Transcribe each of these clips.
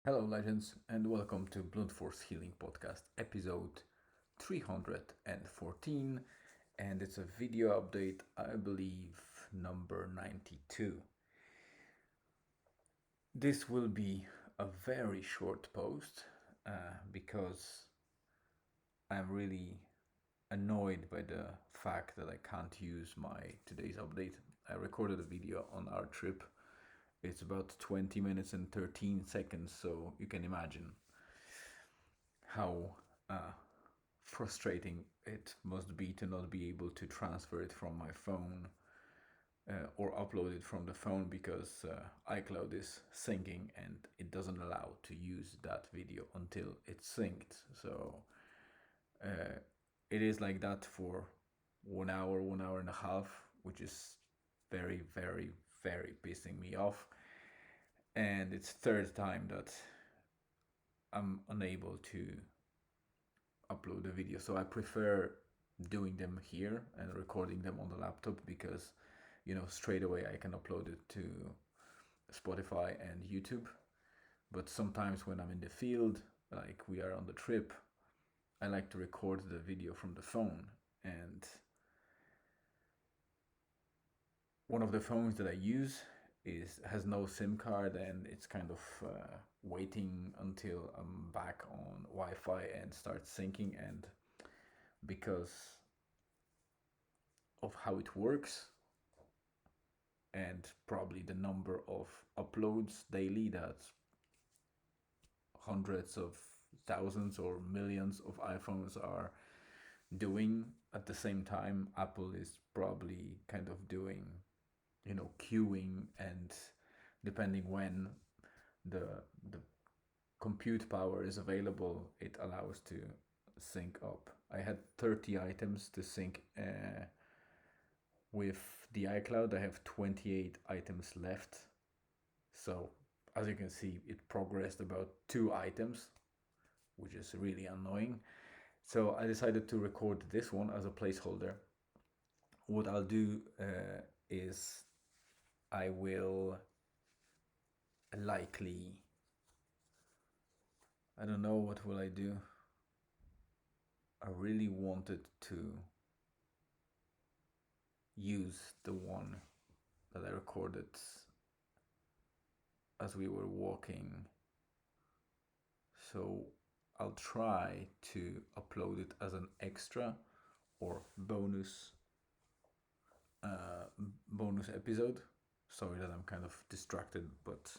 Hello, legends, and welcome to Blunt Force Healing Podcast, episode 314. And it's a video update, I believe, number 92. This will be a very short post because I'm really annoyed by the fact that I can't use my today's update. I recorded a video on our trip. It's about 20 minutes and 13 seconds, so you can imagine how uh, frustrating it must be to not be able to transfer it from my phone or upload it from the phone because iCloud is syncing and it doesn't allow to use that video until it's synced. So uh, it is like that for 1 hour, 1 hour and a half, which is very, very, very pissing me off. And it's third time that I'm unable to upload the video. So I prefer doing them here and recording them on the laptop because, straight away I can upload it to Spotify and YouTube. But sometimes when I'm in the field, like we are on the trip, I like to record the video from the phone. And one of the phones that I use has no SIM card, and it's kind of waiting until I'm back on Wi-Fi and start syncing. And because of how it works and probably the number of uploads daily that hundreds of thousands or millions of iPhones are doing at the same time, Apple is probably kind of doing, queuing, and depending when the the compute power is available, it allows to sync up. I had 30 items to sync with the iCloud. I have 28 items left. So as you can see, it progressed about 2 items, which is really annoying. So I decided to record this one as a placeholder. What I'll do is I will likely, I don't know what will I do. I really wanted to use the one that I recorded as we were walking. So I'll try to upload it as an extra or uh, bonus episode. Sorry that I'm kind of distracted, but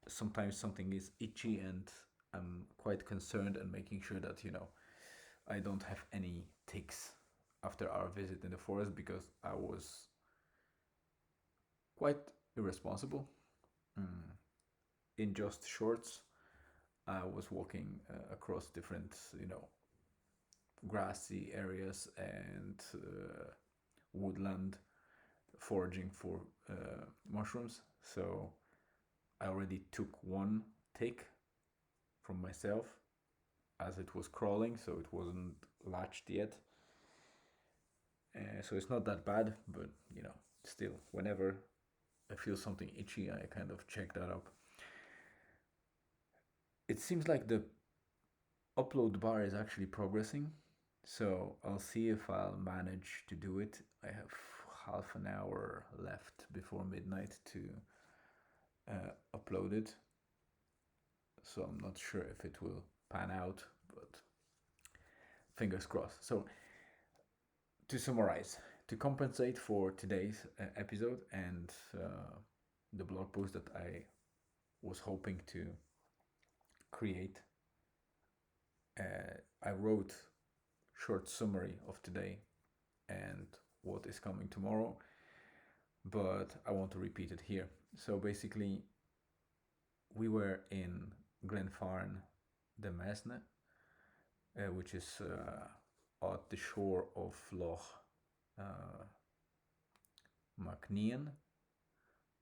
sometimes something is itchy and I'm quite concerned and making sure that I don't have any ticks after our visit in the forest because I was quite irresponsible. In just shorts, I was walking across different, grassy areas and woodland, foraging for mushrooms. So I already took one tick from myself as it was crawling, so it wasn't latched yet. So it's not that bad, but still, whenever I feel something itchy, I kind of check that up. It seems like the upload bar is actually progressing, so I'll see if I'll manage to do it. I have half an hour left before midnight to upload it, so I'm not sure if it will pan out, but fingers crossed. So to summarize, to compensate for today's episode and the blog post that I was hoping to create, I wrote short summary of today and what is coming tomorrow, but I want to repeat it here. So basically, we were in Glenfarne de Mesne, which is at the shore of Loch Macnean.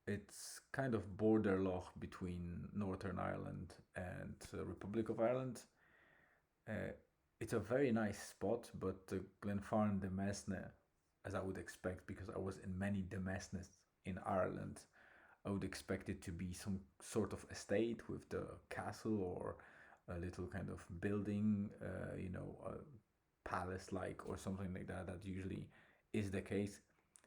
It's kind of border loch between Northern Ireland and Republic of Ireland. It's a very nice spot, but Glenfarne de Mesne, as I would expect, because I was in many de Mesnes in Ireland, I would expect it to be some sort of estate with the castle or a little kind of building, a palace like or something like that. That usually is the case.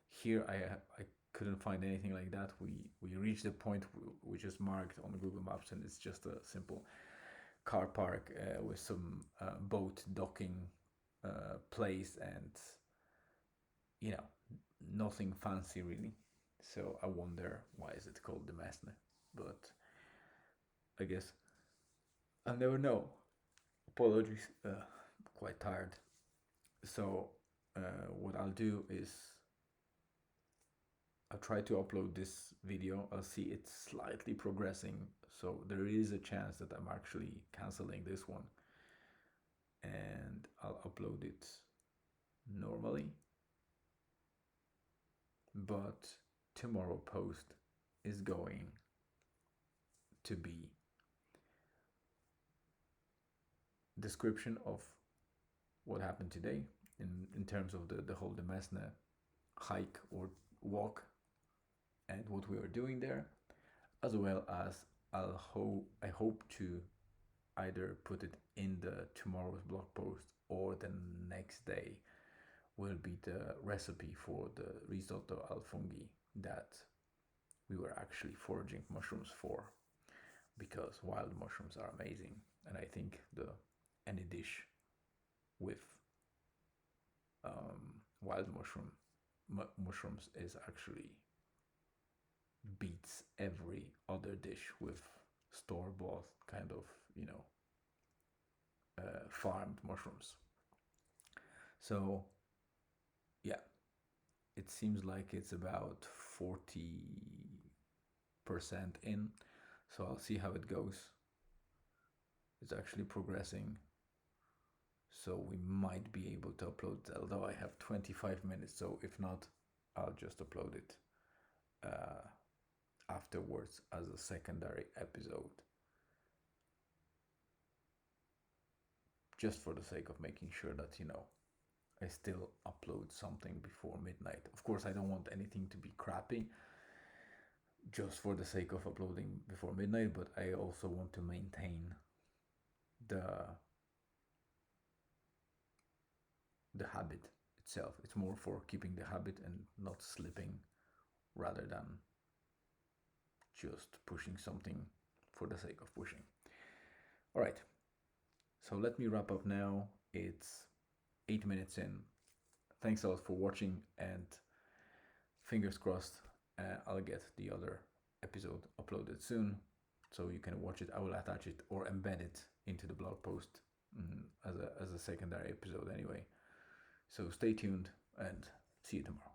Here, I couldn't find anything like that. We reached the point which is marked on Google Maps, and it's just a simple car park with some boat docking place, and you know, nothing fancy really. So I wonder why is it called the Mesne, but I guess I'll never know. Apologies, quite tired. So what I'll do is I'll try to upload this video. I'll see it's slightly progressing, so there is a chance that I'm actually canceling this one, and I'll upload it normally. But tomorrow post is going to be description of what happened today in terms of the whole Demesne hike or walk and what we are doing there, as well as I hope to either put it in the tomorrow's blog post or the next day will be the recipe for the risotto al funghi that we were actually foraging mushrooms for, because wild mushrooms are amazing, and I think the any dish with wild mushrooms is actually beats every other dish with store bought kind of farmed mushrooms. So yeah, it seems like it's about 40% in, so I'll see how it goes. It's actually progressing, so we might be able to upload it, although I have 25 minutes, so if not, I'll just upload it afterwards as a secondary episode, just for the sake of making sure that I still upload something before midnight. Of course, I don't want anything to be crappy just for the sake of uploading before midnight, but I also want to maintain the habit itself. It's more for keeping the habit and not slipping rather than just pushing something for the sake of pushing. All right, so let me wrap up now. It's 8 minutes in. Thanks a lot for watching, and fingers crossed I'll get the other episode uploaded soon so you can watch it. I will attach it or embed it into the blog post as a secondary episode anyway. So stay tuned and see you tomorrow.